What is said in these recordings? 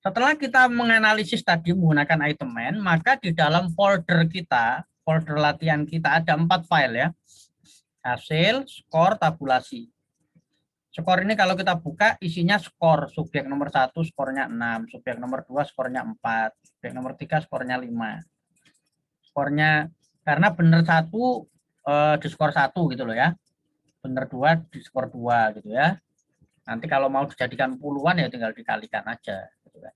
Setelah kita menganalisis tadi menggunakan item-man, maka di dalam folder kita, folder latihan kita ada 4 file ya. Hasil, skor, tabulasi. Skor ini kalau kita buka isinya skor. Subjek nomor 1 skornya 6, subjek nomor 2 skornya 4, subjek nomor 3 skornya 5. Skornya karena benar 1 di skor 1 gitu loh ya. Benar 2 di skor 2 gitu ya. Nanti kalau mau dijadikan puluhan ya tinggal dikalikan aja gitu kan.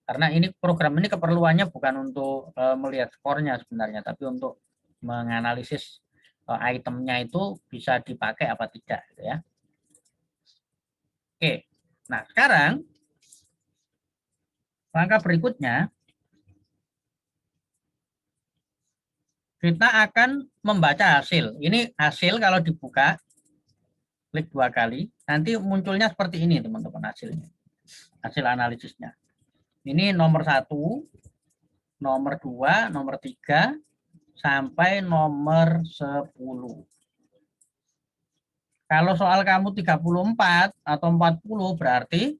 Karena ini program ini keperluannya bukan untuk melihat skornya sebenarnya, tapi untuk menganalisis itemnya itu bisa dipakai apa tidak gitu ya. Oke, nah sekarang langkah berikutnya kita akan membaca hasil. Ini hasil kalau dibuka, klik 2 kali, nanti munculnya seperti ini teman-teman hasilnya, hasil analisisnya. Ini nomor 1, nomor 2, nomor 3, sampai nomor 10. Kalau soal kamu 34 atau 40 berarti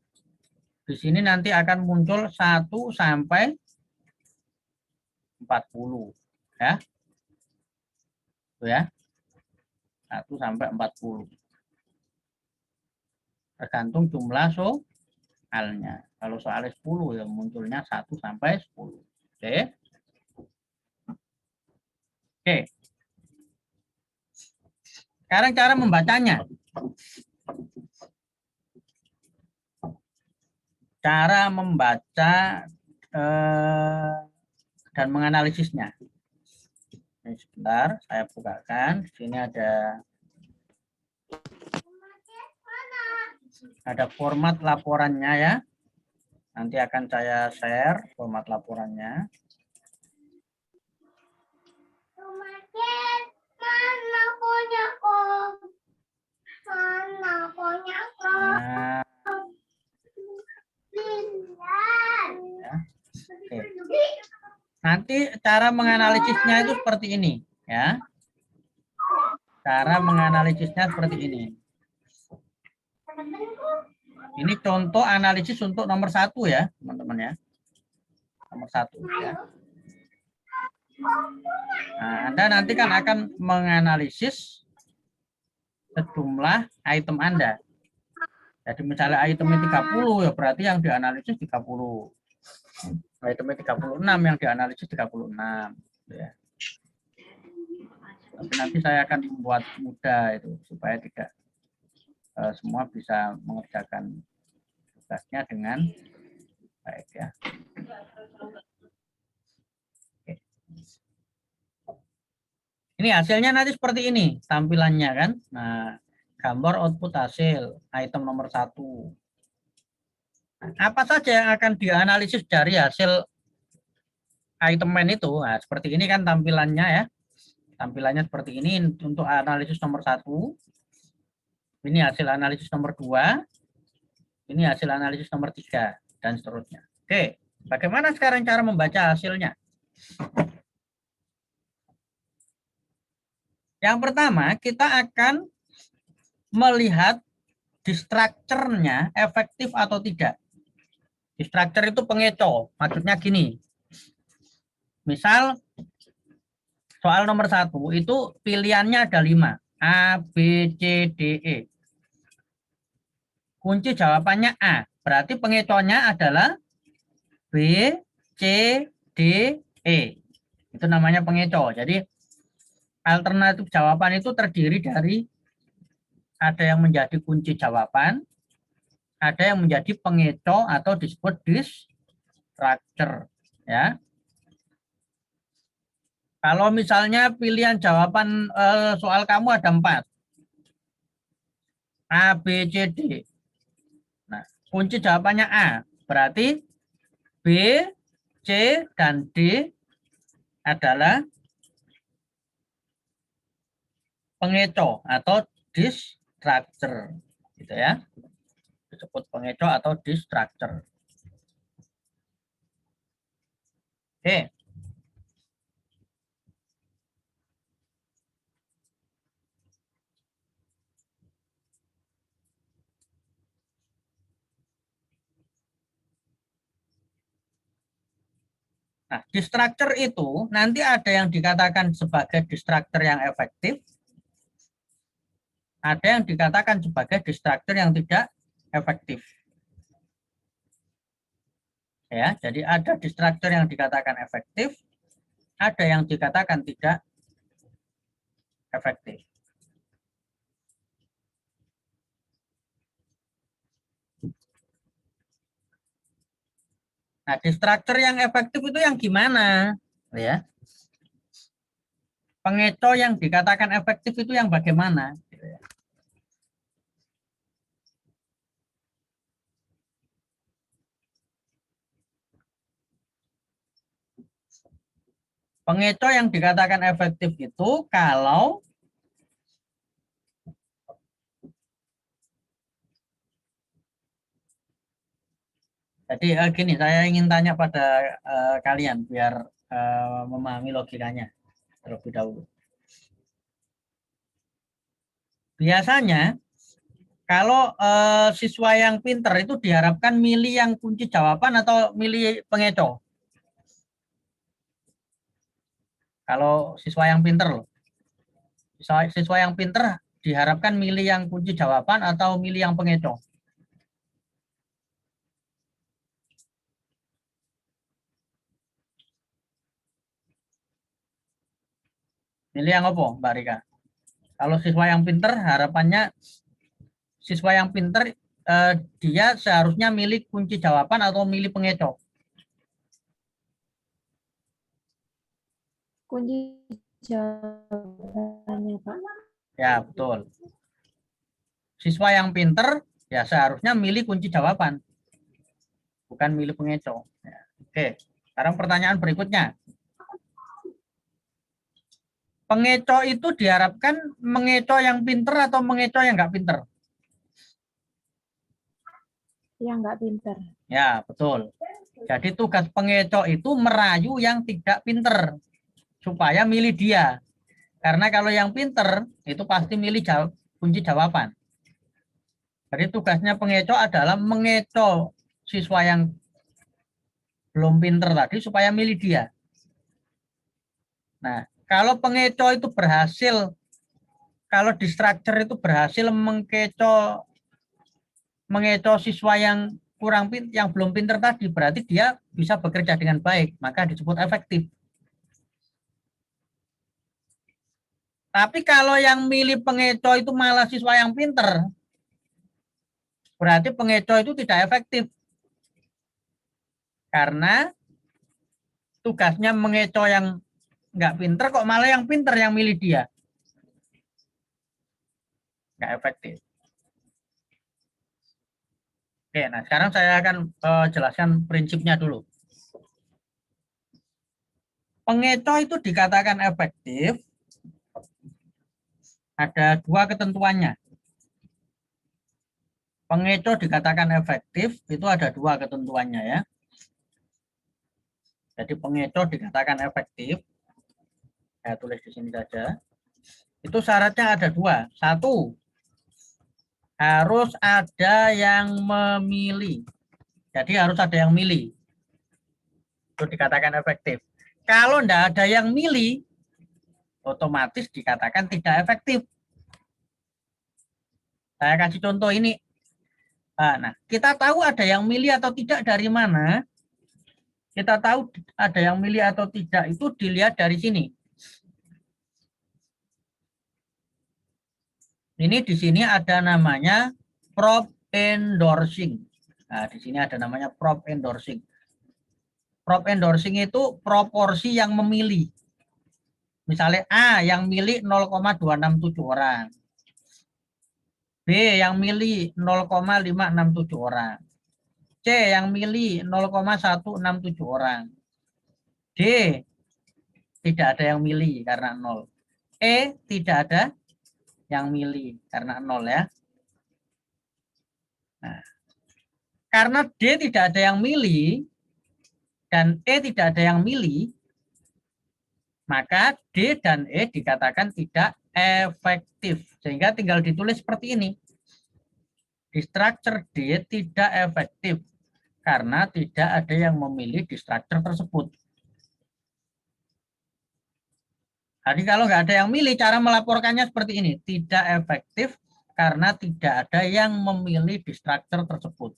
di sini nanti akan muncul 1 sampai 40 ya. Itu ya. 1 sampai 40. Tergantung jumlah soalnya. Kalau soalnya 10 ya munculnya 1 sampai 10. Oke. Oke. Sekarang cara membacanya. Cara membaca dan menganalisisnya. Ini sebentar, saya bukakan. Di sini ada format laporannya ya. Nanti akan saya share format laporannya. Nah, ya. Oke. Nanti cara menganalisisnya itu seperti ini ya. Cara menganalisisnya seperti ini. Ini contoh analisis untuk nomor 1 ya, teman-teman ya. Nomor 1 ya. Nah, Anda nanti kan akan menganalisis sejumlah item Anda. Jadi misalnya itemnya 30 ya berarti yang dianalisis 30. Itemnya 36 yang dianalisis 36 ya. Tapi nanti saya akan membuat mudah itu supaya tidak semua bisa mengerjakan tugasnya dengan baik ya. Oke. Ini hasilnya nanti seperti ini tampilannya kan. Nah, gambar output hasil item nomor 1. Apa saja yang akan dianalisis dari hasil item man itu? Nah, seperti ini kan tampilannya ya. Tampilannya seperti ini untuk analisis nomor 1. Ini hasil analisis nomor 2. Ini hasil analisis nomor 3 dan seterusnya. Oke, bagaimana sekarang cara membaca hasilnya? Yang pertama, kita akan melihat di strukturnya efektif atau tidak. Di struktur itu pengeco, maksudnya gini. Misal soal nomor 1 itu pilihannya ada 5, A, B, C, D, E. Kunci jawabannya A, berarti pengeconya adalah B, C, D, E. Itu namanya pengeco. Jadi alternatif jawaban itu terdiri dari ada yang menjadi kunci jawaban, ada yang menjadi pengeco atau disebut distructure ya. Kalau misalnya pilihan jawaban soal kamu ada 4. A, B, C, D. Nah, kunci jawabannya A. Berarti B, C, dan D adalah pengeco atau distructure. Gitu ya. Disebut pengeco atau distructure. Oke. Nah, destructor itu nanti ada yang dikatakan sebagai destructor yang efektif, ada yang dikatakan sebagai destructor yang tidak efektif. Ya, jadi ada destructor yang dikatakan efektif, ada yang dikatakan tidak efektif. Nah, destructor yang efektif itu yang gimana? Ya. Pengeco yang dikatakan efektif itu yang bagaimana? Pengeco yang dikatakan efektif itu kalau jadi gini, saya ingin tanya pada kalian biar memahami logikanya terlebih dahulu. Biasanya kalau siswa yang pinter itu diharapkan milih yang kunci jawaban atau milih pengeco. Kalau siswa yang pinter loh. Siswa yang pinter diharapkan milih yang kunci jawaban atau milih yang pengeco. Milih yang apa, Mbak Rika? Kalau siswa yang pinter, harapannya siswa yang pinter dia seharusnya milih kunci jawaban atau milih pengeco. Kunci jawabannya, Pak. Ya, betul. Siswa yang pinter ya seharusnya milih kunci jawaban, bukan milih pengeco. Ya. Oke, sekarang pertanyaan berikutnya. Pengeco itu diharapkan mengeco yang pinter atau mengeco yang nggak pinter? Yang nggak pinter. Ya, betul. Jadi tugas pengeco itu merayu yang tidak pinter supaya milih dia. Karena kalau yang pinter itu pasti milih kunci jawaban. Jadi tugasnya pengeco adalah mengeco siswa yang belum pinter tadi supaya milih dia. Nah, kalau pengeco itu berhasil, kalau destructor itu berhasil mengeco siswa yang yang belum pinter tadi, berarti dia bisa bekerja dengan baik, maka disebut efektif. Tapi kalau yang milih pengeco itu malah siswa yang pinter, berarti pengeco itu tidak efektif. Karena tugasnya mengeco yang nggak pinter, kok malah yang pinter yang milih dia. Nggak efektif. Oke, nah sekarang saya akan jelaskan prinsipnya dulu. Pengeco itu dikatakan efektif, ada dua ketentuannya. Pengeco dikatakan efektif, itu ada dua ketentuannya ya. Jadi pengeco dikatakan efektif, saya tulis di sini saja. Itu syaratnya ada dua. Satu, harus ada yang memilih. Jadi harus ada yang milih. Itu dikatakan efektif. Kalau tidak ada yang milih, otomatis dikatakan tidak efektif. Saya kasih contoh ini. Nah, kita tahu ada yang milih atau tidak dari mana? Kita tahu ada yang milih atau tidak itu dilihat dari sini. Ini di sini ada namanya prop endorsing. Nah, di sini ada namanya prop endorsing. Prop endorsing itu proporsi yang memilih. Misalnya A yang milih 0,267 orang. B yang milih 0,567 orang. C yang milih 0,167 orang. D tidak ada yang milih karena 0. E tidak ada yang milih karena 0 ya. Nah, karena D tidak ada yang milih dan E tidak ada yang milih, maka D dan E dikatakan tidak efektif. Sehingga tinggal ditulis seperti ini. Destructor D tidak efektif karena tidak ada yang memilih destructor tersebut. Jadi kalau nggak ada yang milih, cara melaporkannya seperti ini. Tidak efektif karena tidak ada yang memilih destructor tersebut.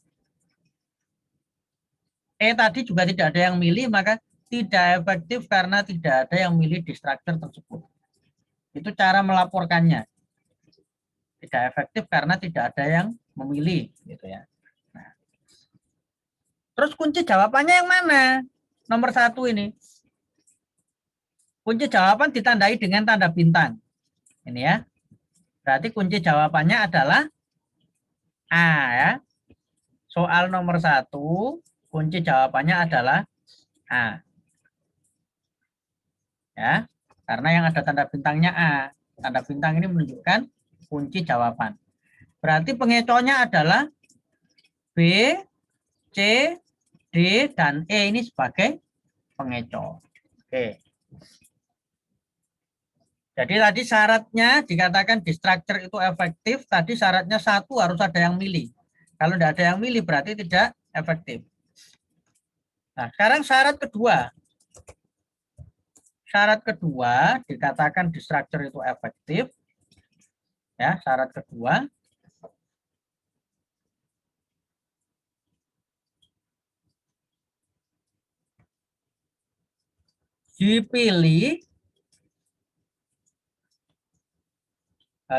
Tadi juga tidak ada yang milih, maka tidak efektif karena tidak ada yang milih destructor tersebut. Itu cara melaporkannya. Tidak efektif karena tidak ada yang memilih, gitu ya. Nah, terus kunci jawabannya yang mana? Nomor 1 ini. Kunci jawaban ditandai dengan tanda bintang. Ini ya. Berarti kunci jawabannya adalah A ya. Soal nomor 1, kunci jawabannya adalah A. Ya. Karena yang ada tanda bintangnya A. Tanda bintang ini menunjukkan kunci jawaban. Berarti pengecohnya adalah B, C, D, dan E ini sebagai pengecoh. Oke. Jadi tadi syaratnya dikatakan destructor itu efektif, tadi syaratnya 1 harus ada yang milih. Kalau tidak ada yang milih berarti tidak efektif. Nah, sekarang syarat kedua. Syarat kedua dikatakan destructor itu efektif. Ya, syarat kedua. Dipilih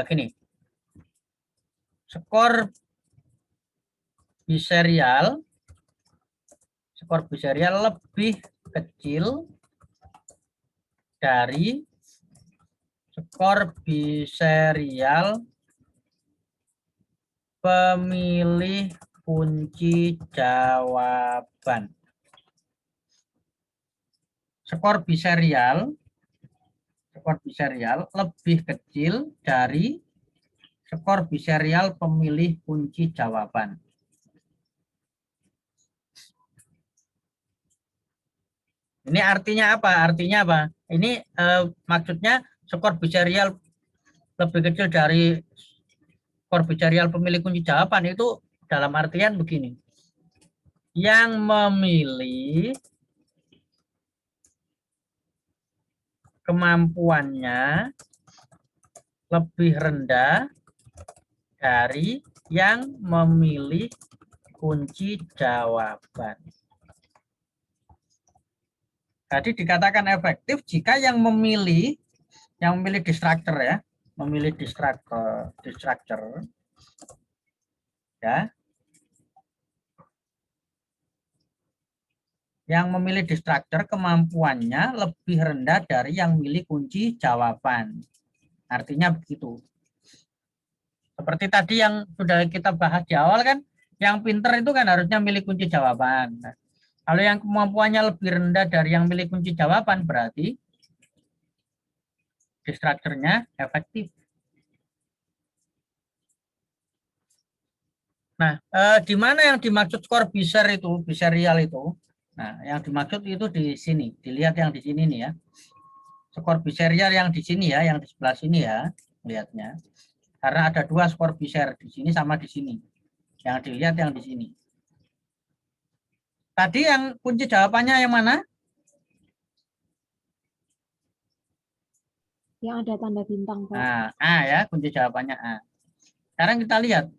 gini. Skor biserial lebih kecil dari skor biserial pemilih kunci jawaban. Skor biserial lebih kecil dari skor biserial pemilih kunci jawaban. Ini artinya apa? Artinya apa? Ini maksudnya skor biserial lebih kecil dari skor biserial pemilih kunci jawaban itu dalam artian begini. Yang memilih kemampuannya lebih rendah dari yang memilih kunci jawaban. Jadi dikatakan efektif jika yang memilih destructor ya, memilih destructor ya. Yang memilih destructor kemampuannya lebih rendah dari yang milih kunci jawaban. Artinya begitu. Seperti tadi yang sudah kita bahas di awal kan, yang pinter itu kan harusnya milih kunci jawaban. Nah, kalau yang kemampuannya lebih rendah dari yang milih kunci jawaban berarti destructornya efektif. Nah, di mana yang dimaksud skor biserial itu? Nah, yang dimaksud itu di sini. Dilihat yang di sini nih ya. Skor biserial yang di sini ya, yang di sebelah sini ya, lihatnya. Karena ada 2 skor biser di sini sama di sini. Yang dilihat yang di sini. Tadi yang kunci jawabannya yang mana? Yang ada tanda bintang, Pak. Nah, A ya, kunci jawabannya A. Sekarang kita lihat.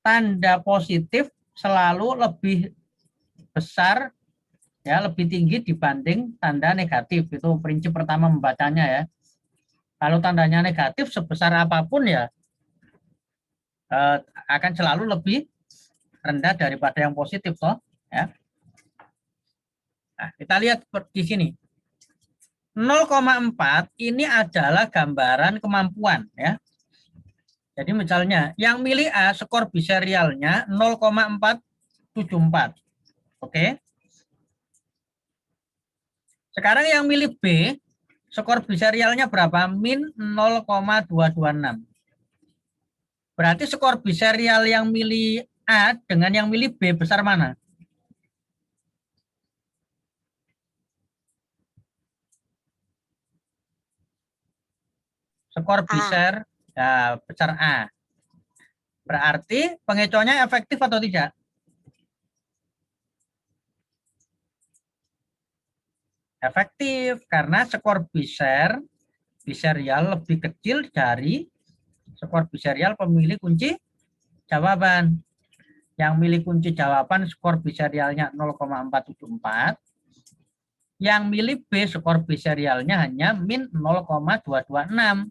Tanda positif selalu lebih besar ya, lebih tinggi dibanding tanda negatif. Itu prinsip pertama membacanya ya. Kalau tandanya negatif sebesar apapun ya akan selalu lebih rendah daripada yang positif toh ya. Nah, kita lihat di sini. 0,4 ini adalah gambaran kemampuan ya. Jadi misalnya yang milih A skor biserialnya 0,474. Oke. Sekarang yang milih B skor biserialnya berapa? Min 0,226. Berarti skor biserial yang milih A dengan yang milih B besar mana? Skor biser ya, besar A. Berarti pengecohnya efektif atau tidak? Efektif karena skor biserial lebih kecil dari skor biserial pemilih kunci jawaban. Yang milih kunci jawaban skor biserialnya 0,474. Yang milih B skor biserialnya hanya min 0,226.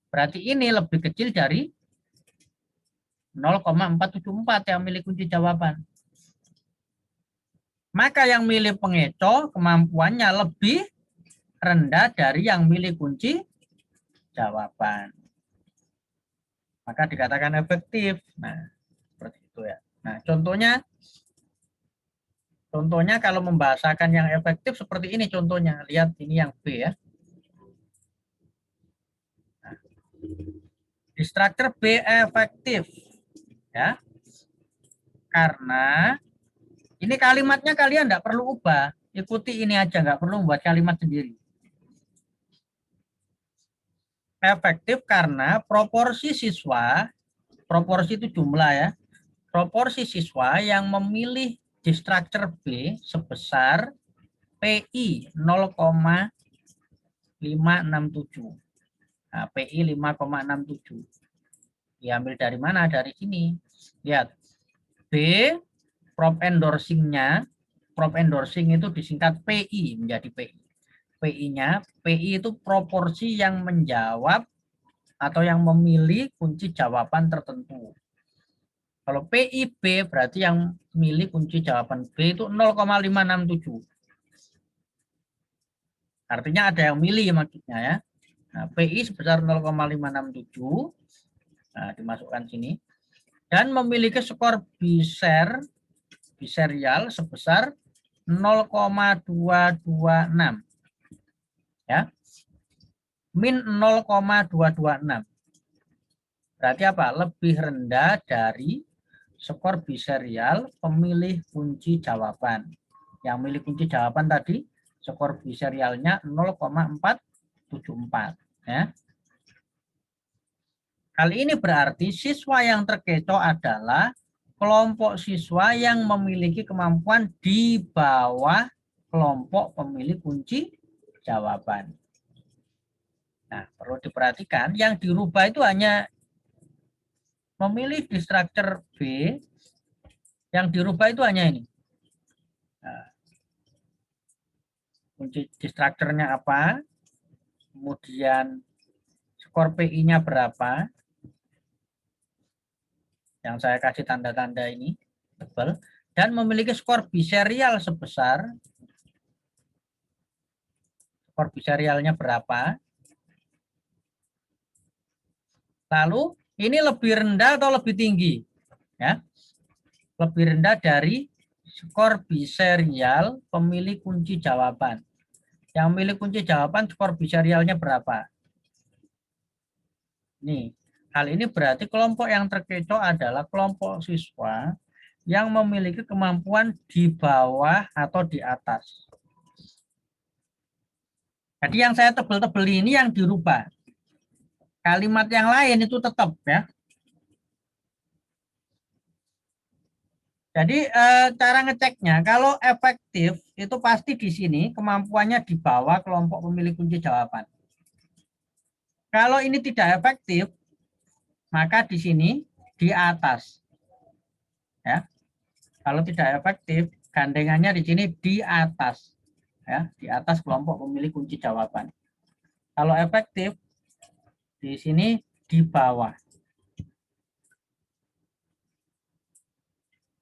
Berarti ini lebih kecil dari 0,474 yang milih kunci jawaban. Maka yang milih pengeco kemampuannya lebih rendah dari yang milih kunci jawaban. Maka dikatakan efektif. Nah, seperti itu ya. Nah, contohnya kalau membahasakan yang efektif seperti ini contohnya. Lihat ini yang B ya. Nah, di struktur B efektif ya. Karena ini kalimatnya kalian tidak perlu ubah. Ikuti ini aja, nggak perlu membuat kalimat sendiri. Efektif karena proporsi siswa, proporsi itu jumlah ya, proporsi siswa yang memilih di struktur B sebesar PI 0,567. Nah, PI 5,67. Diambil dari mana? Dari sini. Lihat. B, prop endorsing-nya, prop endorsing itu disingkat PI menjadi PI. PI itu proporsi yang menjawab atau yang memilih kunci jawaban tertentu. Kalau PIB berarti yang milih kunci jawaban B itu 0,567. Artinya ada yang milih maksudnya ya. Nah, PI sebesar 0,567. Nah, dimasukkan sini. Dan memiliki skor biserial sebesar 0,226. Ya. Min 0,226. Berarti apa? Lebih rendah dari skor biserial pemilih kunci jawaban. Yang milih kunci jawaban tadi skor biserialnya 0,474 ya. Hal ini berarti siswa yang terkecoh adalah kelompok siswa yang memiliki kemampuan di bawah kelompok pemilih kunci jawaban. Nah, perlu diperhatikan yang dirubah itu hanya memilih di struktur B, yang dirubah itu hanya ini. Nah, kunci di strukturnya apa, kemudian skor PI-nya berapa, yang saya kasih tanda-tanda ini, tebal, dan memiliki skor biserial sebesar, skor biserialnya berapa, lalu ini lebih rendah atau lebih tinggi, ya, lebih rendah dari skor biserial pemilih kunci jawaban. Yang milih kunci jawaban skor biserialnya berapa? Nih, hal ini berarti kelompok yang terkecoh adalah kelompok siswa yang memiliki kemampuan di bawah atau di atas. Jadi yang saya tebel-tebel ini yang dirubah. Kalimat yang lain itu tetap ya. Jadi cara ngeceknya kalau efektif itu pasti di sini kemampuannya di bawah kelompok pemilih kunci jawaban. Kalau ini tidak efektif, maka di sini di atas. Ya. Kalau tidak efektif, gandengannya di sini di atas. Ya, di atas kelompok pemilih kunci jawaban. Kalau efektif di sini di bawah.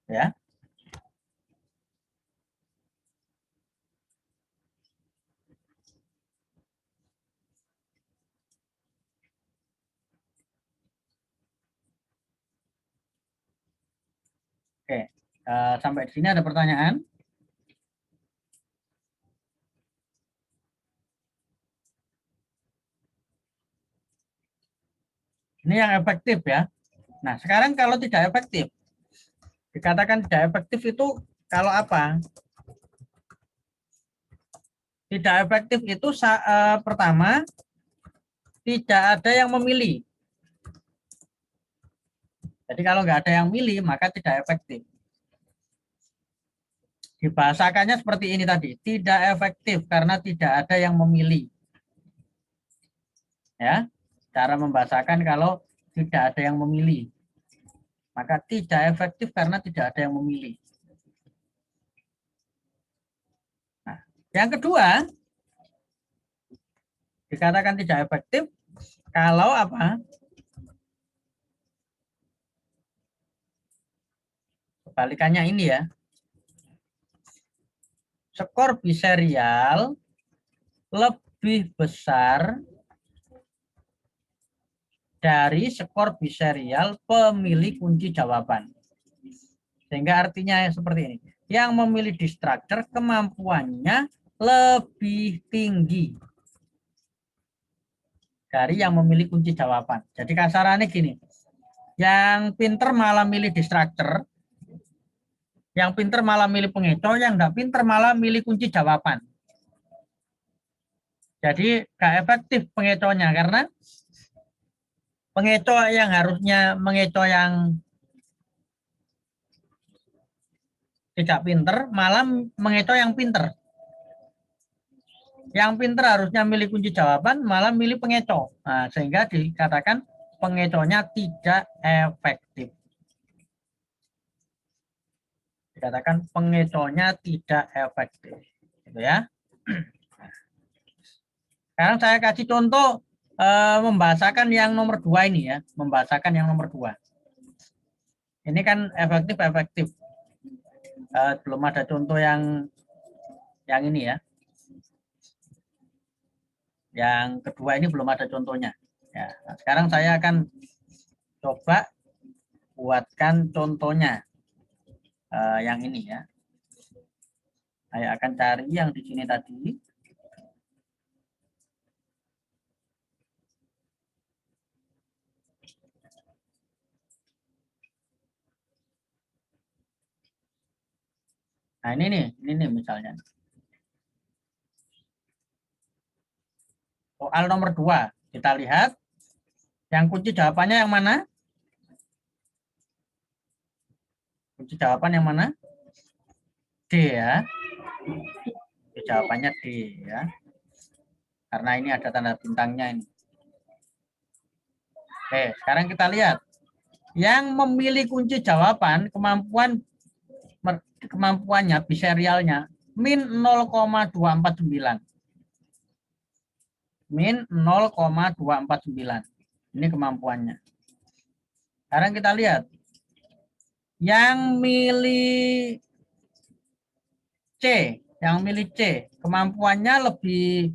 Ya. Oke, sampai di sini ada pertanyaan? Ini yang efektif ya. Nah, sekarang kalau tidak efektif, dikatakan tidak efektif itu kalau apa? Tidak efektif itu pertama, tidak ada yang memilih. Jadi kalau nggak ada yang milih, maka tidak efektif. Dibahasakannya seperti ini tadi, tidak efektif karena tidak ada yang memilih. Ya, cara membahasakan kalau tidak ada yang memilih. Maka tidak efektif karena tidak ada yang memilih. Nah, yang kedua, dikatakan tidak efektif kalau apa? Kebalikannya ini ya. Skor biserial lebih besar dari skor biserial pemilih kunci jawaban. Sehingga artinya seperti ini. Yang memilih destructor kemampuannya lebih tinggi dari yang memilih kunci jawaban. Jadi kasarannya gini. Yang pinter malah milih destructor, yang pinter malah milih pengecoh, yang nggak pinter malah milih kunci jawaban. Jadi nggak efektif pengecohnya karena pengecoh yang harusnya mengecoh yang tidak pinter malah mengecoh yang pinter. Yang pinter harusnya milih kunci jawaban malah milih pengecoh. Nah, sehingga dikatakan pengecohnya tidak efektif. Dikatakan pengecohnya tidak efektif. Gitu ya. Sekarang saya kasih contoh membahasakan yang nomor 2 ini ya, membahasakan yang nomor 2. Ini kan efektif. Belum ada contoh yang ini ya. Yang kedua ini belum ada contohnya. Ya, nah sekarang saya akan coba buatkan contohnya yang ini ya. Saya akan cari yang di sini tadi. Nah ini nih misalnya. Soal nomor 2. Kita lihat yang kunci jawabannya yang mana? Kunci jawaban yang mana? D ya. Kunci jawabannya D ya. Karena ini ada tanda bintangnya ini. Oke, sekarang kita lihat. Yang memilih kunci jawaban kemampuannya biserialnya min 0,249. Min 0,249. Ini kemampuannya. Sekarang kita lihat. Yang milih C, kemampuannya lebih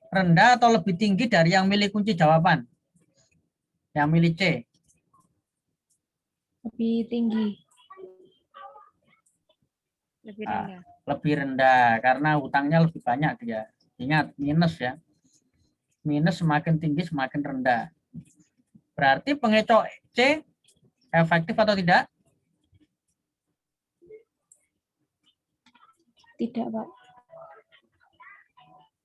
rendah atau lebih tinggi dari yang milih kunci jawaban? Yang milih C. Lebih tinggi. Lebih rendah. Nah, lebih rendah karena hutangnya lebih banyak dia. Ingat, minus ya. Minus semakin tinggi semakin rendah. Berarti pengecoh C efektif atau tidak? Tidak, Pak.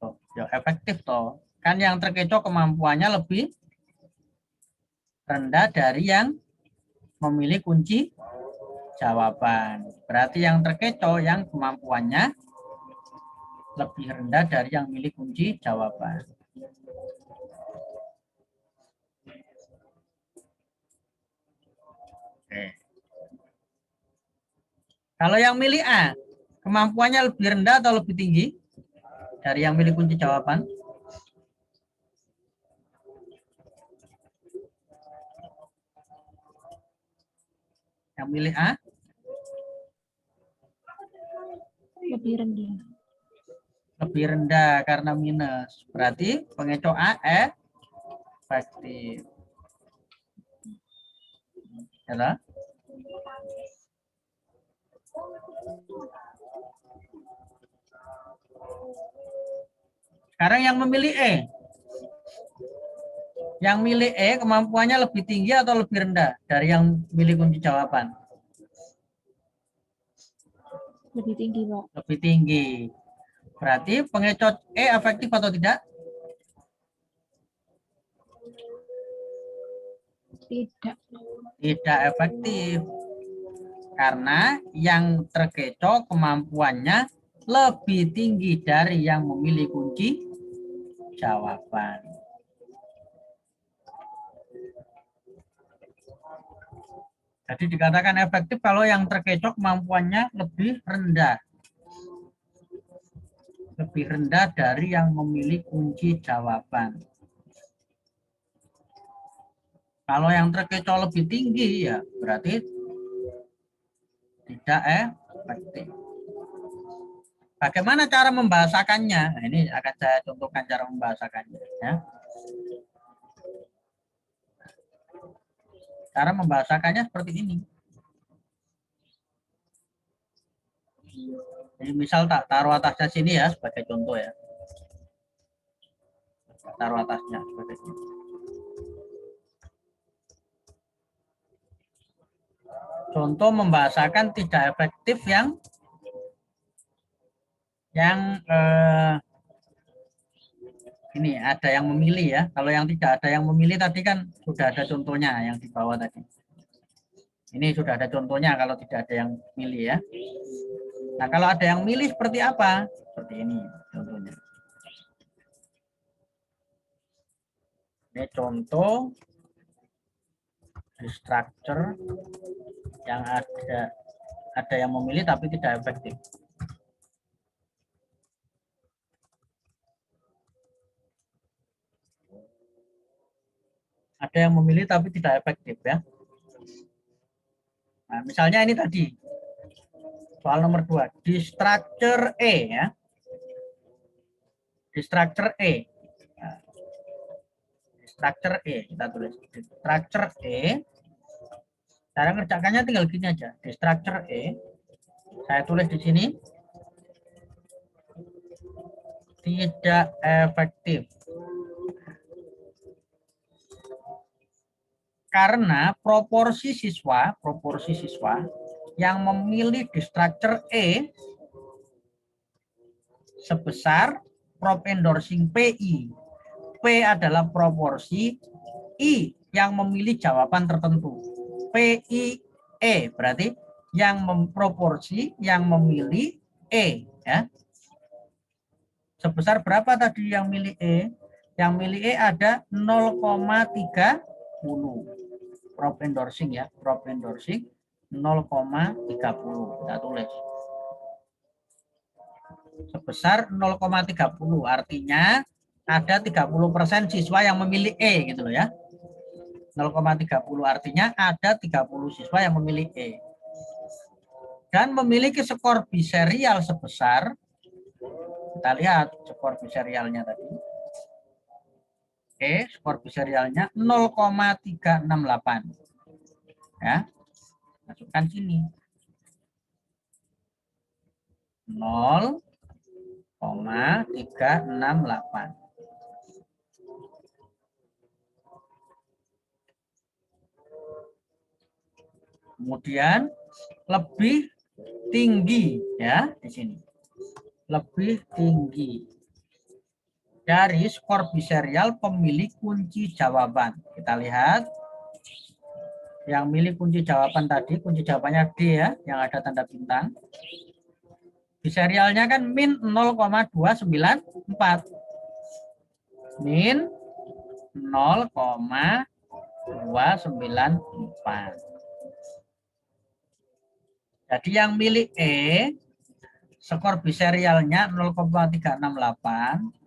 Oh, ya efektif toh. Kan yang terkecoh kemampuannya lebih rendah dari yang memilih kunci jawaban. Berarti yang terkecoh yang kemampuannya lebih rendah dari yang milih kunci jawaban. Oke. Kalau yang milih A, kemampuannya lebih rendah atau lebih tinggi dari yang milih kunci jawaban? Yang milih A? Lebih rendah. Lebih rendah karena minus. Berarti pengecoh A efektif. Ya. Sekarang yang memilih E. Yang milih E kemampuannya lebih tinggi atau lebih rendah dari yang milih kunci jawaban? Lebih tinggi, Pak. Lebih tinggi. Berarti pengecoh E efektif atau tidak? Tidak. Tidak efektif. Karena yang terkecoh kemampuannya lebih tinggi dari yang memilih kunci jawaban. Jadi dikatakan efektif kalau yang terkecoh kemampuannya lebih rendah. Lebih rendah dari yang memilih kunci jawaban. Kalau yang terkecoh lebih tinggi, ya berarti tidak efektif. Bagaimana cara membahasakannya? Nah, ini akan saya contohkan cara membahasakannya. Ya. Cara membahasakannya seperti ini. Jadi misal tak taruh atasnya sini ya sebagai contoh ya. Taruh atasnya sebagai contoh. Contoh membahasakan tidak efektif yang ini ada yang memilih ya. Kalau yang tidak ada yang memilih tadi kan sudah ada contohnya yang di bawah tadi. Ini sudah ada contohnya kalau tidak ada yang milih ya. Nah kalau ada yang milih seperti apa? Seperti ini contohnya. Ini contoh di structure yang ada yang memilih tapi tidak efektif. Ada yang memilih tapi tidak efektif ya. Nah, misalnya ini tadi soal nomor 2 di structure E ya. Di structure E. Nah, di structure E kita tulis di structure E. Cara ngerjakannya tinggal gini aja. Di structure E saya tulis di sini tidak efektif. Karena proporsi siswa yang memilih di structure E sebesar prop endorsing PI. P adalah proporsi, I yang memilih jawaban tertentu. PI E berarti yang memproporsi yang memilih E ya. Sebesar berapa tadi yang milih E? Yang milih E ada 0,30. Prop endorsing ya, prop endorsing 0,30 kita tulis. Sebesar 0,30 artinya ada 30% siswa yang memilih E gitu loh ya. 0,30 artinya ada 30 siswa yang memilih E. Dan memiliki skor biserial sebesar, kita lihat skor biserialnya tadi. Oke, skor biserialnya 0,368. Ya. Masukkan sini. 0,368. Kemudian lebih tinggi ya di sini. Lebih tinggi dari skor biserial pemilih kunci jawaban. Kita lihat yang milih kunci jawaban tadi, kunci jawabannya D ya, yang ada tanda bintang. Biserialnya kan min 0,294. Min 0,294. Jadi yang milih E, skor biserialnya 0,368.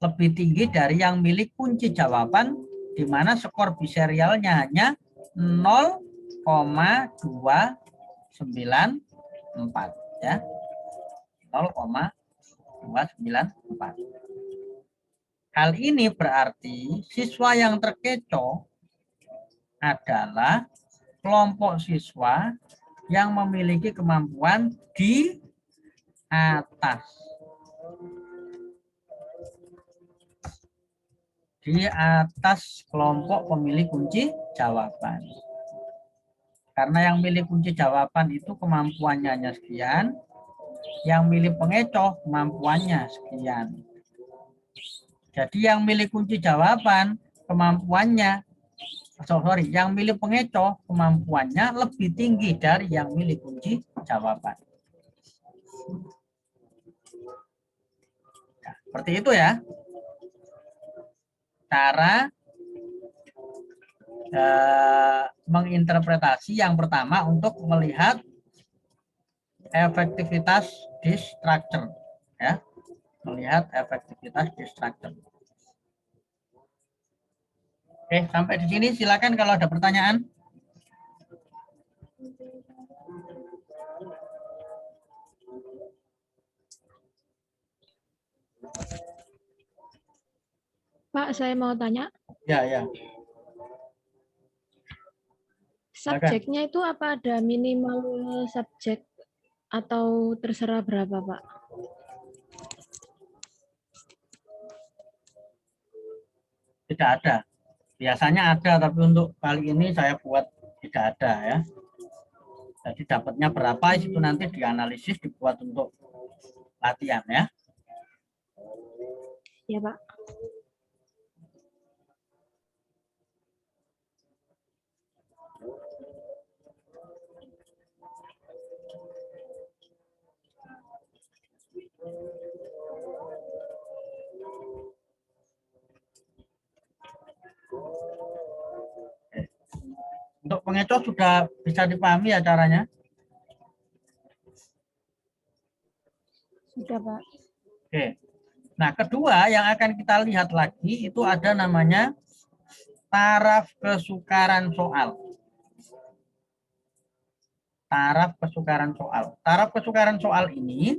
Lebih tinggi dari yang milih kunci jawaban di mana skor biserialnya hanya 0,294 ya. 0,294. Hal ini berarti siswa yang terkecoh adalah kelompok siswa yang memiliki kemampuan di atas. Di atas kelompok pemilih kunci jawaban. Karena yang milih kunci jawaban itu kemampuannya hanya sekian, yang milih pengecoh kemampuannya sekian. Jadi yang milih kunci jawaban kemampuannya yang milih pengecoh kemampuannya lebih tinggi dari yang milih kunci jawaban. Nah, seperti itu ya. Cara menginterpretasi yang pertama untuk melihat efektivitas di structure, ya, melihat efektivitas di structure. Oke, sampai di sini silakan kalau ada pertanyaan. Pak, saya mau tanya, Ya, ya. subjeknya itu apa ada minimal subjek atau terserah berapa, Pak? Tidak ada. Biasanya ada, tapi untuk kali ini saya buat tidak ada ya. Jadi dapatnya berapa itu nanti dianalisis, dibuat untuk latihan ya. Ya, Pak. Untuk pengecoh sudah bisa dipahami ya caranya? Sudah, Pak. Oke. Nah, kedua yang akan kita lihat lagi itu ada namanya taraf kesukaran soal. Taraf kesukaran soal. Taraf kesukaran soal ini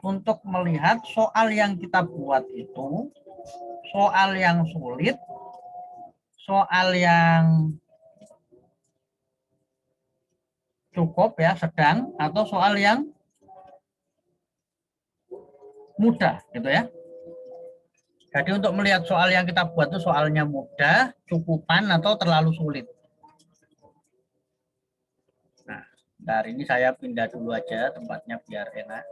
untuk melihat soal yang kita buat itu soal yang sulit, soal yang cukup ya, sedang, atau soal yang mudah gitu ya. Jadi untuk melihat soal yang kita buat itu soalnya mudah, cukupan, atau terlalu sulit. Nah, dari ini saya pindah dulu aja tempatnya biar enak.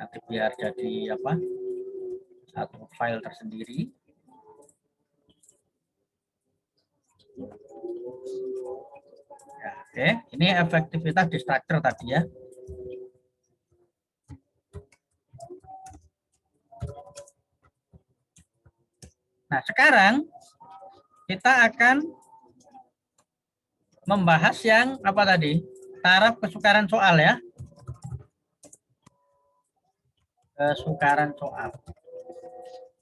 Nanti biar jadi apa? Satu file tersendiri. Ya, oke, ini efektivitas di structure tadi ya. Nah, sekarang kita akan membahas yang apa tadi? Taraf kesukaran soal ya. Kesukaran soal.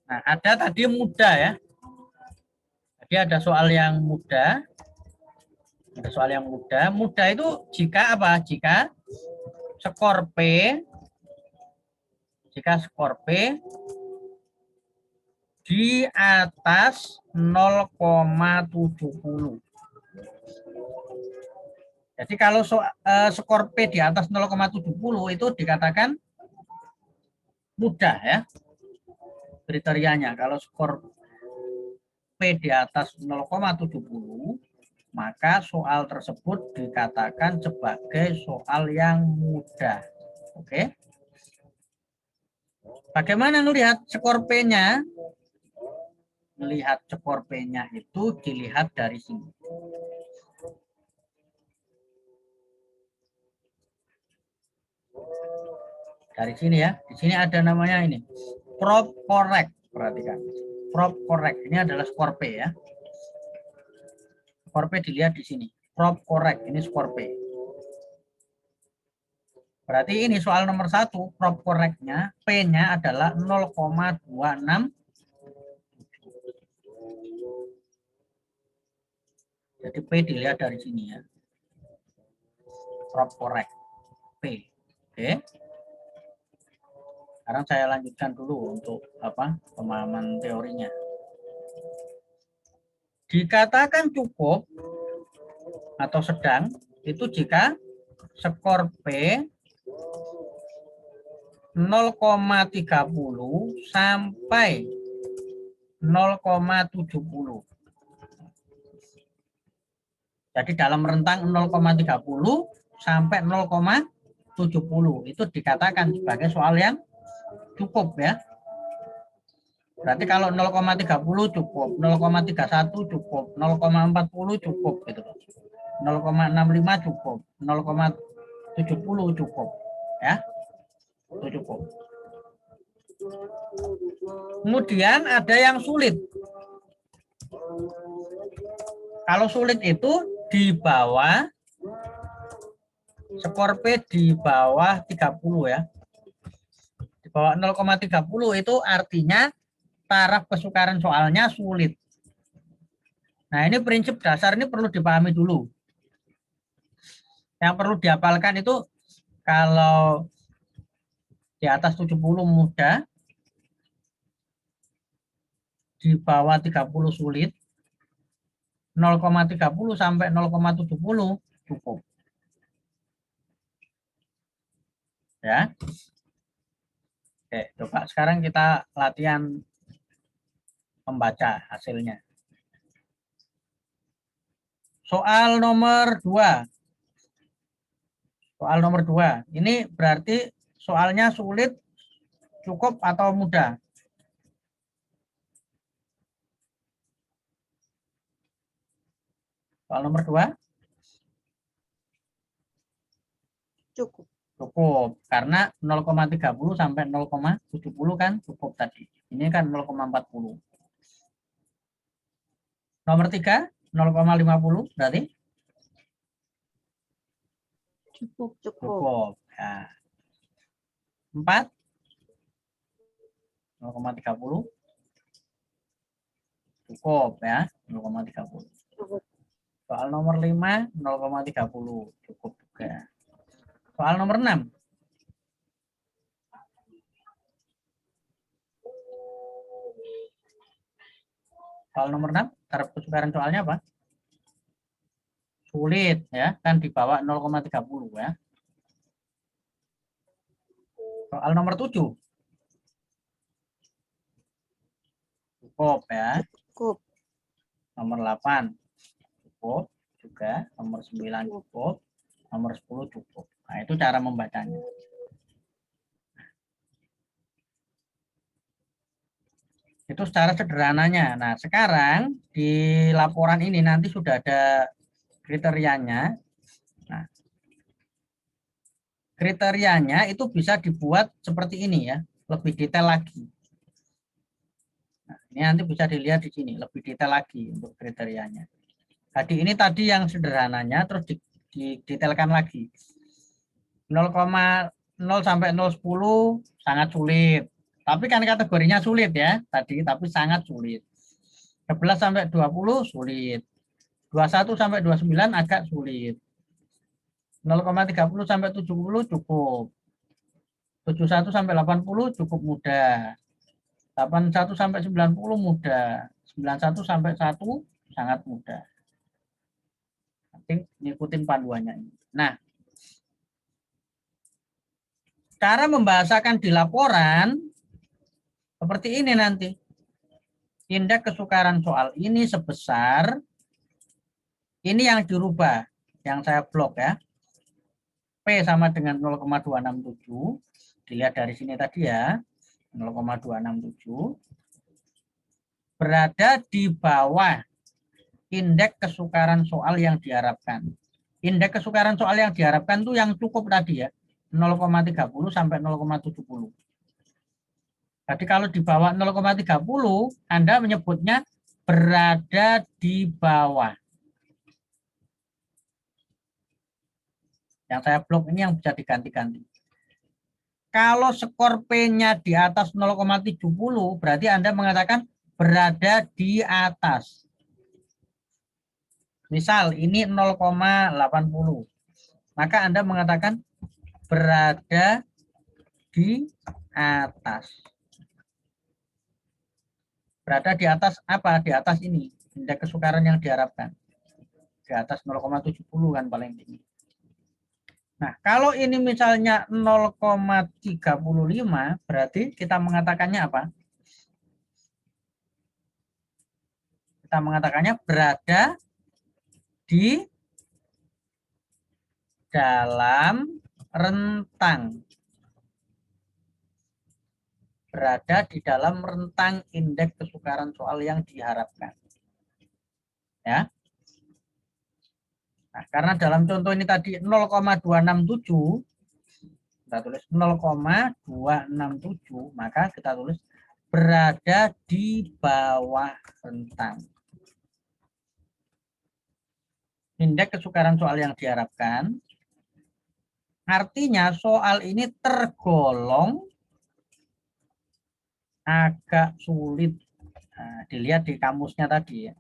Nah, ada tadi mudah ya. Jadi ada soal yang mudah. Ada soal yang mudah. Mudah itu jika apa? Jika skor P di atas 0,70. Jadi kalau skor P di atas 0,70 itu dikatakan mudah ya. Kriterianya kalau skor P di atas 0,70 maka soal tersebut dikatakan sebagai soal yang mudah. Oke. Bagaimana melihat skor P-nya? Melihat skor P-nya itu dilihat dari sini. Dari sini ya. Di sini ada namanya ini. Prop correct. Perhatikan. Prop correct. Ini adalah skor P ya. Skor P dilihat di sini. Prop correct. Ini skor P. Berarti ini soal nomor 1, prop correct-nya, P-nya adalah 0,26. Jadi P dilihat dari sini ya. Prop correct. P. Oke. Sekarang saya lanjutkan dulu untuk apa? Pemahaman teorinya. Dikatakan cukup atau sedang itu jika skor P 0,30 sampai 0,70. Jadi dalam rentang 0,30 sampai 0,70 itu dikatakan sebagai soal yang cukup ya. Berarti kalau 0,30 cukup, 0,31 cukup, 0,40 cukup gitu loh. 0,65 cukup, 0,70 cukup. Ya. Itu cukup. Kemudian ada yang sulit. Kalau sulit itu di bawah skor P di bawah 30 ya. Di bawah 0,30 itu artinya taraf kesukaran soalnya sulit. Nah, ini prinsip dasar ini perlu dipahami dulu. Yang perlu dihafalkan itu kalau di atas 70 mudah, di bawah 30 sulit, 0,30 sampai 0,70 cukup. Ya. Oke, coba sekarang kita latihan membaca hasilnya. Soal nomor 2. Soal nomor 2. Ini berarti soalnya sulit, cukup, atau mudah? Soal nomor 2. Cukup. Cukup, karena 0,30 sampai 0,70 kan cukup tadi. Ini kan 0,40. Nomor 3, 0,50 berarti? Cukup. Cukup. Nah. 4, 0,30. Cukup ya, 0,30. Cukup. Soal nomor 5, 0,30. Cukup juga. Soal nomor 6. Soal nomor 6, taraf kesukaran soalnya apa? Sulit ya, kan di bawah 0,30 ya. Soal nomor 7. Cukup ya. Cukup. Nomor 8 cukup juga, nomor 9 cukup, nomor 10 cukup. Nah, itu cara membacanya. Itu secara sederhananya. Nah, sekarang di laporan ini nanti sudah ada kriterianya. Nah, kriterianya itu bisa dibuat seperti ini ya, lebih detail lagi. Nah, ini nanti bisa dilihat di sini, lebih detail lagi untuk kriterianya. Tadi ini tadi yang sederhananya, terus didetailkan lagi. 0,0 sampai 0,10 sangat sulit. Tapi kan kategorinya sulit ya tadi, tapi sangat sulit. 11 sampai 20 sulit. 21 sampai 29 agak sulit. 0,30 sampai 70 cukup. 71 sampai 80 cukup mudah. 81 sampai 90 mudah. 91 sampai 1 sangat mudah. Nanti ngikutin panduannya ini. Nah, cara membahasakan di laporan seperti ini nanti. Indeks kesukaran soal ini sebesar, ini yang dirubah, yang saya blok ya. P sama dengan 0,267. Dilihat dari sini tadi ya. 0,267. Berada di bawah indeks kesukaran soal yang diharapkan. Indeks kesukaran soal yang diharapkan itu yang cukup tadi ya. 0,30 sampai 0,70. Jadi kalau di bawah 0,30, Anda menyebutnya berada di bawah. Yang saya blok ini yang bisa diganti-ganti. Kalau skor P-nya di atas 0,70, berarti Anda mengatakan berada di atas. Misal ini 0,80. Maka Anda mengatakan berada di atas. Berada di atas apa? Di atas ini. Indeks kesukaran yang diharapkan. Di atas 0,70 kan paling tinggi. Nah, kalau ini misalnya 0,35, berarti kita mengatakannya apa? Kita mengatakannya berada di dalam rentang. berada di dalam rentang indeks kesukaran soal yang diharapkan. Ya. Nah, karena dalam contoh ini tadi 0,267, kita tulis 0,267, maka kita tulis berada di bawah rentang. Indeks kesukaran soal yang diharapkan, artinya soal ini tergolong agak sulit. Nah, dilihat di kamusnya tadi ya.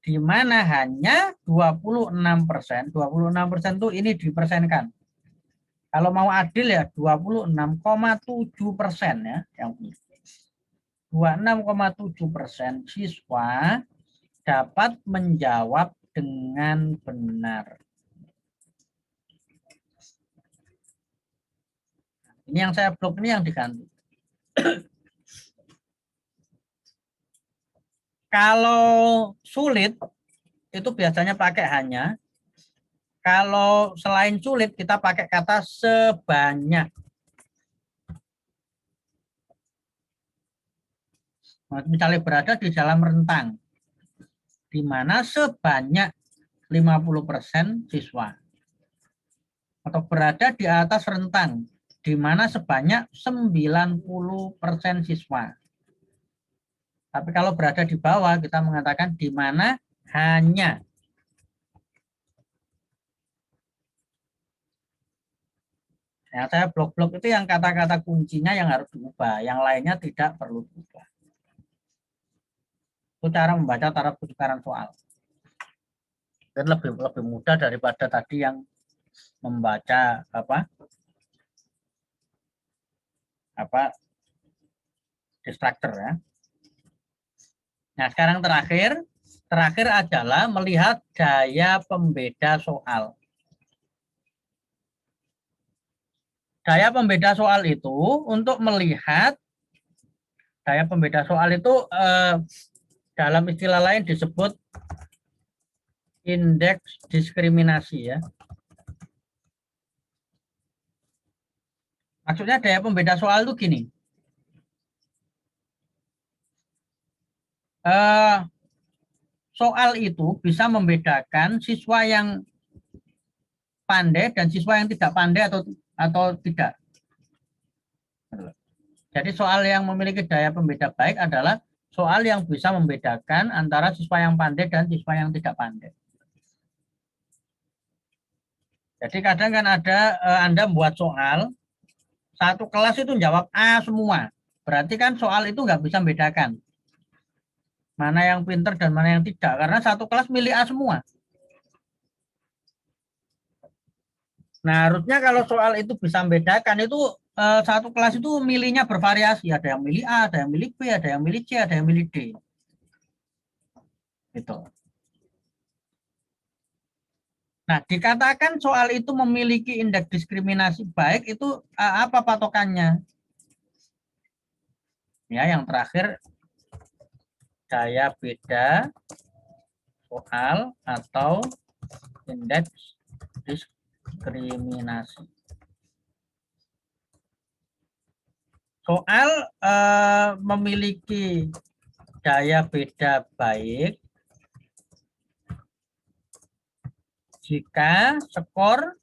Di mana hanya 26%. 26% itu ini dipersenkan. Kalau mau adil ya 26,7% ya. Yang 26,7% siswa dapat menjawab dengan benar. Ini yang saya blok ini yang diganti. Kalau sulit itu biasanya pakai hanya. Kalau selain sulit kita pakai kata sebanyak. Misalnya berada di dalam rentang di mana sebanyak 50% siswa. Atau berada di atas rentang di mana sebanyak 90% siswa. Tapi kalau berada di bawah, kita mengatakan di mana hanya. Yang saya blok-blok itu yang kata-kata kuncinya yang harus diubah, yang lainnya tidak perlu diubah. Itu cara membaca taraf kesukaran soal. Dan lebih mudah daripada tadi yang membaca distractor ya. Nah, sekarang terakhir adalah melihat daya pembeda soal. Daya pembeda soal itu untuk melihat daya pembeda soal itu dalam istilah lain disebut indeks diskriminasi ya. Maksudnya daya pembeda soal itu gini. Soal itu bisa membedakan siswa yang pandai dan siswa yang tidak pandai atau tidak. Jadi soal yang memiliki daya pembeda baik adalah soal yang bisa membedakan antara siswa yang pandai dan siswa yang tidak pandai. Jadi kadang kan ada Anda membuat soal, satu kelas itu jawab A semua. Berarti kan soal itu nggak bisa membedakan mana yang pinter dan mana yang tidak. Karena satu kelas milih A semua. Nah, harusnya kalau soal itu bisa membedakan itu satu kelas itu milihnya bervariasi. Ada yang milih A, ada yang milih B, ada yang milih C, ada yang milih D. Gitu. Nah, dikatakan soal itu memiliki indeks diskriminasi baik itu apa patokannya? Ya, yang terakhir daya beda soal atau indeks diskriminasi. Soal memiliki daya beda baik jika skor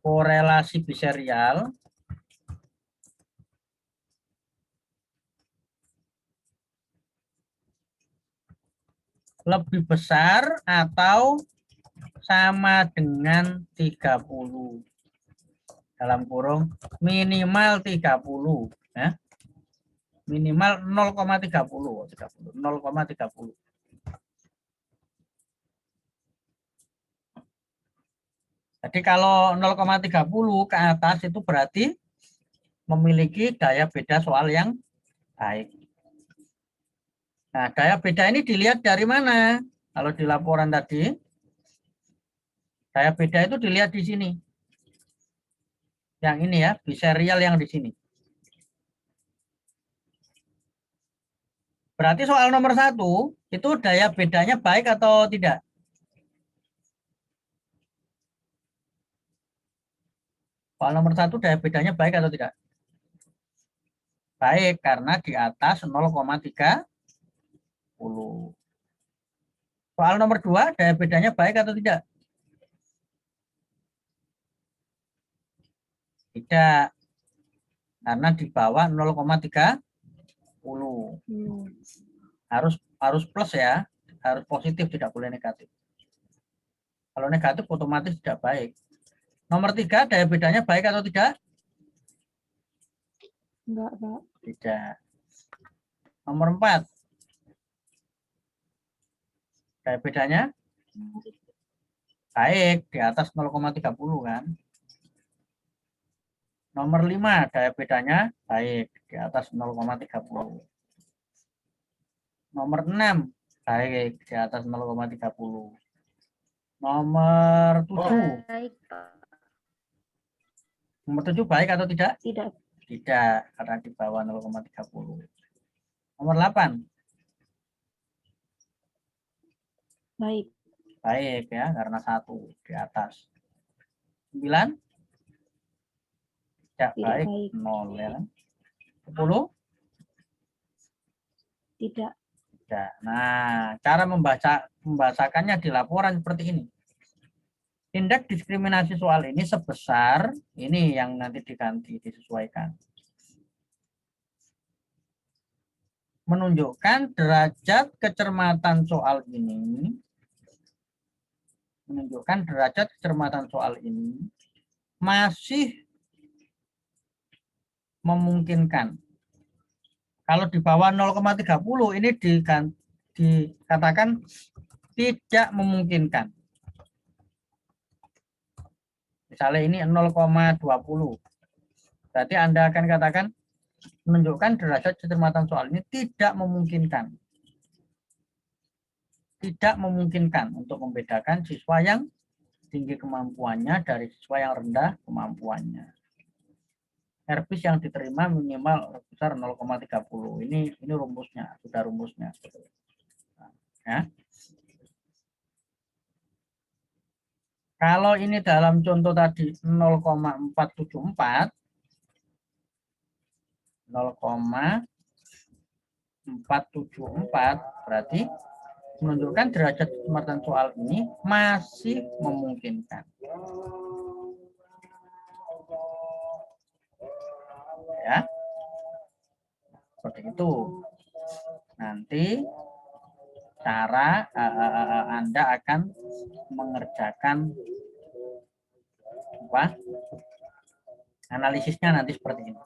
korelasi biserial lebih besar atau sama dengan 30. Dalam kurung minimal 30 ya. Minimal 0,30. 0,30. Jadi kalau 0,30 ke atas itu berarti memiliki daya beda soal yang baik. Nah, daya beda ini dilihat dari mana? Kalau di laporan tadi, daya beda itu dilihat di sini. Yang ini ya, biserial yang di sini. Berarti soal nomor 1, itu daya bedanya baik atau tidak? Soal nomor 1 daya bedanya baik atau tidak? Baik, karena di atas 0,30. Soal nomor 2 daya bedanya baik atau tidak? Tidak, karena di bawah 0,30. Harus plus ya, harus positif, tidak boleh negatif. Kalau negatif otomatis tidak baik. Nomor 3 daya bedanya baik atau tidak? Enggak, Pak. Tidak. Nomor 4 daya bedanya baik, di atas 0,30 kan. Nomor 5 daya bedanya baik, di atas 0,30. Nomor 6 baik, di atas 0,30. Nomor 7. Baik, Pak. Nomor 7 baik atau tidak? Tidak. Tidak, karena di bawah 0,30. Nomor 8. Baik. Baik ya, karena 1 di atas. 9. Tidak baik, 0 ya kan. 10. Tidak. Tidak. Nah, cara membacakannya di laporan seperti ini. Indeks diskriminasi soal ini sebesar, ini yang nanti diganti, disesuaikan. Menunjukkan derajat kecermatan soal ini. Menunjukkan derajat kecermatan soal ini masih memungkinkan. Kalau di bawah 0,30 ini dikatakan tidak memungkinkan. Misalnya ini 0,20. Berarti Anda akan katakan menunjukkan derajat kecermatan soal ini tidak memungkinkan. Tidak memungkinkan untuk membedakan siswa yang tinggi kemampuannya dari siswa yang rendah kemampuannya. RPIS yang diterima minimal besar 0,30. Ini rumusnya, sudah rumusnya. Ya. Kalau ini dalam contoh tadi 0,474, 0,474 berarti menunjukkan derajat kecermatan soal ini masih memungkinkan. Ya. Seperti itu. Nanti cara Anda akan mengerjakan analisisnya nanti seperti ini.